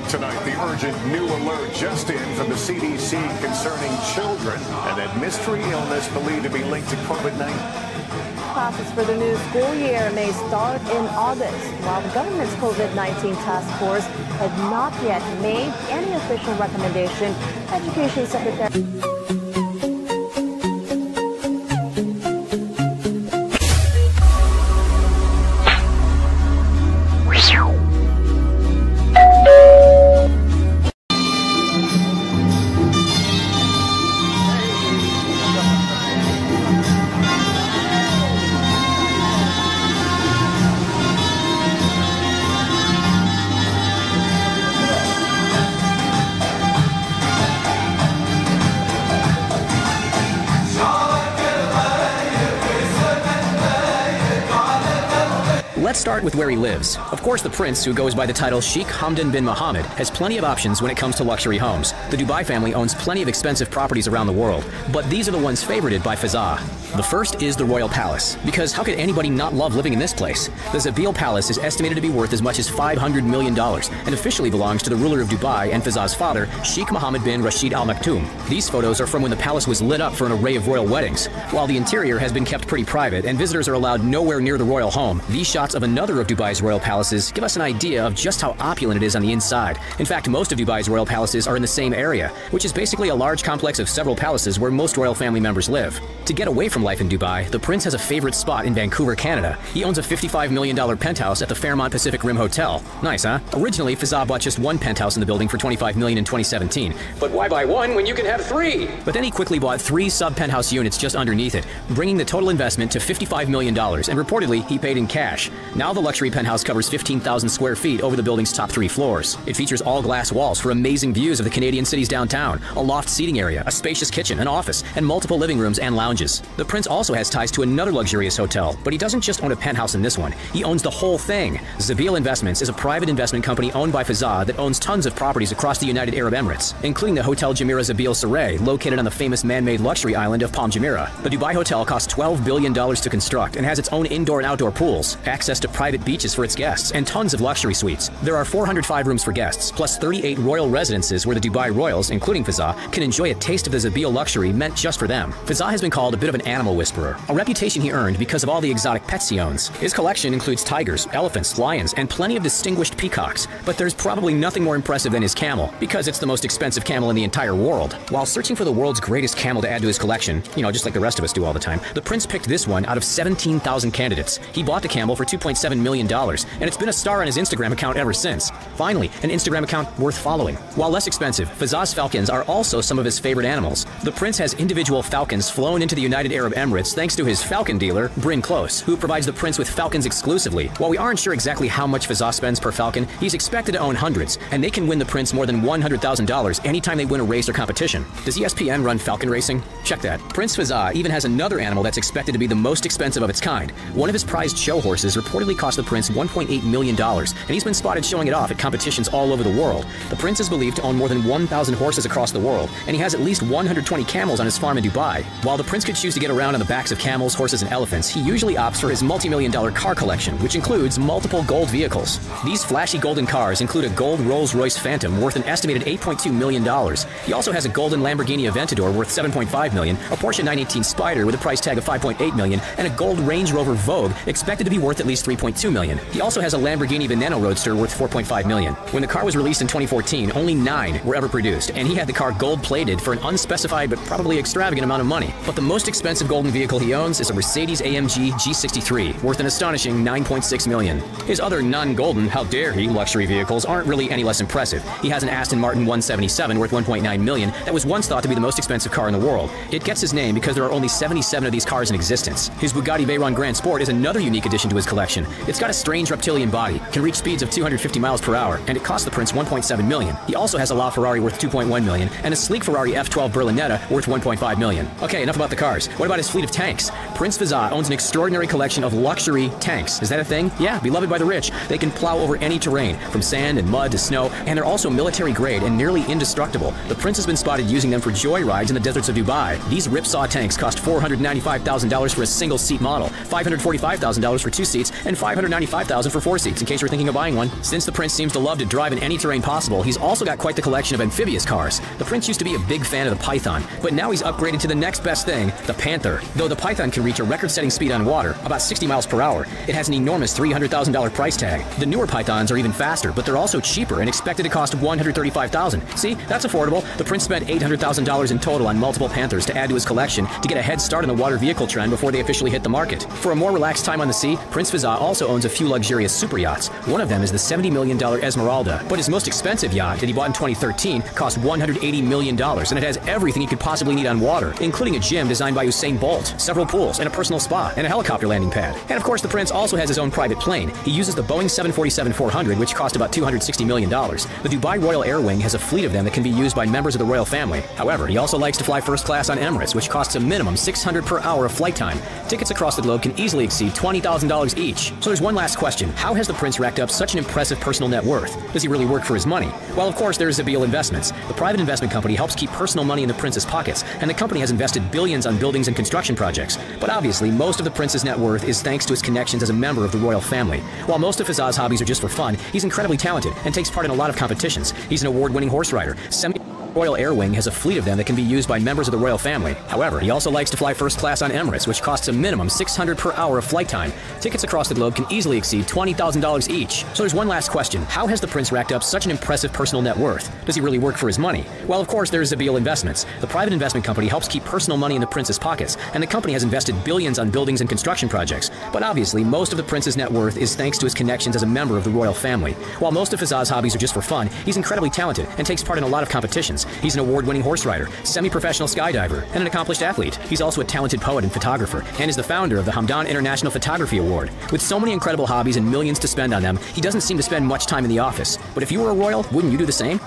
Tonight, the urgent new alert just in from the CDC concerning children and that mystery illness believed to be linked to COVID-19. Classes for the new school year may start in August, while the government's COVID-19 task force had not yet made any official recommendation. Education Secretary Let's start with where he lives. Of course, the prince, who goes by the title Sheikh Hamdan bin Mohammed, has plenty of options when it comes to luxury homes. The Dubai family owns plenty of expensive properties around the world, but these are the ones favorited by Faiza. The first is the Royal Palace, because how could anybody not love living in this place? The Zabeel Palace is estimated to be worth as much as $500 million and officially belongs to the ruler of Dubai and Faiza's father, Sheikh Mohammed bin Rashid Al Maktoum. These photos are from when the palace was lit up for an array of royal weddings. While the interior has been kept pretty private and visitors are allowed nowhere near the royal home, these shots of another of Dubai's royal palaces give us an idea of just how opulent it is on the inside. In fact, most of Dubai's royal palaces are in the same area, which is basically a large complex of several palaces where most royal family members live. To get away from life in Dubai, the prince has a favorite spot in Vancouver, Canada. He owns a $55 million penthouse at the Fairmont Pacific Rim Hotel. Nice, huh? Originally, Faiza bought just one penthouse in the building for $25 million in 2017. But why buy one when you can have three? But then he quickly bought three sub-penthouse units just underneath it, bringing the total investment to $55 million, and reportedly, he paid in cash. Now the luxury penthouse covers 15,000 square feet over the building's top 3 floors. It features all-glass walls for amazing views of the Canadian city's downtown, a loft seating area, a spacious kitchen, an office, and multiple living rooms and lounges. The prince also has ties to another luxurious hotel, but he doesn't just own a penthouse in this one. He owns the whole thing. Zabeel Investments is a private investment company owned by Faiza that owns tons of properties across the United Arab Emirates, including the Hotel Jumeirah Zabeel Saray, located on the famous man-made luxury island of Palm Jumeirah. The Dubai hotel costs $12 billion to construct and has its own indoor and outdoor pools, access to private beaches for its guests, and tons of luxury suites. There are 405 rooms for guests, plus 38 royal residences where the Dubai royals, including Faiza, can enjoy a taste of the Zabeel luxury meant just for them. Faiza has been called a bit of an animal whisperer, a reputation he earned because of all the exotic pets he owns. His collection includes tigers, elephants, lions, and plenty of distinguished peacocks, but there's probably nothing more impressive than his camel, because it's the most expensive camel in the entire world. While searching for the world's greatest camel to add to his collection, just like the rest of us do all the time, the prince picked this one out of 17,000 candidates. He bought the camel for $2.7 million, and it's been a star on his Instagram account ever since. Finally, an Instagram account worth following. While less expensive, Faiza's falcons are also some of his favorite animals. The prince has individual falcons flown into the United Arab Emirates thanks to his falcon dealer, Bryn Close, who provides the prince with falcons exclusively. While we aren't sure exactly how much Faiza spends per falcon, he's expected to own hundreds, and they can win the prince more than $100,000 anytime they win a race or competition. Does ESPN run falcon racing? Check that. Prince Faiza even has another animal that's expected to be the most expensive of its kind. One of his prized show horses reportedly cost the prince $1.8 million, and he's been spotted showing it off at competitions all over the world. The prince is believed to own more than 1,000 horses across the world, and he has at least 120 camels on his farm in Dubai. While the prince could choose to get around on the backs of camels, horses, and elephants, he usually opts for his multi-million-dollar car collection, which includes multiple gold vehicles. These flashy golden cars include a gold Rolls-Royce Phantom worth an estimated $8.2 million. He also has a golden Lamborghini Aventador worth $7.5 million, a Porsche 918 Spyder with a price tag of $5.8 million, and a gold Range Rover Vogue expected to be worth at least $3.2 million. He also has a Lamborghini Veneno Roadster worth $4.5 million. When the car was released in 2014, only 9 were ever produced, and he had the car gold-plated for an unspecified but probably extravagant amount of money. But the most expensive golden vehicle he owns is a Mercedes-AMG G63, worth an astonishing $9.6 million. His other non-golden, how dare he, luxury vehicles aren't really any less impressive. He has an Aston Martin 177 worth $1.9 million that was once thought to be the most expensive car in the world. It gets his name because there are only 77 of these cars in existence. His Bugatti Veyron Grand Sport is another unique addition to his collection. It's got a strange reptilian body, can reach speeds of 250 miles per hour, and it cost the prince $1.7 million. He also has a LaFerrari worth $2.1 million and a sleek Ferrari F12 Berlinetta worth $1.5 million. Okay, enough about the cars. What about about his fleet of tanks? Prince Fazza owns an extraordinary collection of luxury tanks. Is that a thing? Yeah, beloved by the rich. They can plow over any terrain, from sand and mud to snow, and they're also military grade and nearly indestructible. The prince has been spotted using them for joyrides in the deserts of Dubai. These ripsaw tanks cost $495,000 for a single seat model, $545,000 for 2 seats, and $595,000 for 4 seats, in case you're thinking of buying one. Since the prince seems to love to drive in any terrain possible, he's also got quite the collection of amphibious cars. The prince used to be a big fan of the Python, but now he's upgraded to the next best thing, the Panther. Though the Python can reach a record-setting speed on water, about 60 miles per hour, it has an enormous $300,000 price tag. The newer Pythons are even faster, but they're also cheaper and expected to cost $135,000. See, that's affordable. The prince spent $800,000 in total on multiple Panthers to add to his collection to get a head start on the water vehicle trend before they officially hit the market. For a more relaxed time on the sea, Prince Fazza also owns a few luxurious super yachts. One of them is the $70 million Esmeralda, but his most expensive yacht that he bought in 2013 cost $180 million, and it has everything you could possibly need on water, including a gym designed by Usain Bolt, several pools, and a personal spa, and a helicopter landing pad. And of course, the prince also has his own private plane. He uses the Boeing 747-400, which cost about $260 million. The Dubai Royal Air Wing has a fleet of them that can be used by members of the royal family. However, he also likes to fly first class on Emirates, which costs a minimum $600 per hour of flight time. Tickets across the globe can easily exceed $20,000 each. So there's one last question. How has the prince racked up such an impressive personal net worth? Does he really work for his money? Well, of course, there's Zabeel Investments. The private investment company helps keep personal money in the prince's pockets, and the company has invested billions on buildings and construction projects. But obviously, most of the prince's net worth is thanks to his connections as a member of the royal family. While most of Fazza's hobbies are just for fun, he's incredibly talented and takes part in a lot of competitions. He's an award-winning horse rider. Royal Air Wing has a fleet of them that can be used by members of the royal family. However, he also likes to fly first class on Emirates, which costs a minimum $600 per hour of flight time. Tickets across the globe can easily exceed $20,000 each. So there's one last question. How has the prince racked up such an impressive personal net worth? Does he really work for his money? Well, of course, there's Zabeel Investments. The private investment company helps keep personal money in the prince's pockets, and the company has invested billions on buildings and construction projects. But obviously, most of the prince's net worth is thanks to his connections as a member of the royal family. While most of Fazza's hobbies are just for fun, he's incredibly talented and takes part in a lot of competitions. He's an award-winning horse rider, semi-professional skydiver, and an accomplished athlete. He's also a talented poet and photographer, and is the founder of the Hamdan International Photography Award. With so many incredible hobbies and millions to spend on them, he doesn't seem to spend much time in the office. But if you were a royal, wouldn't you do the same?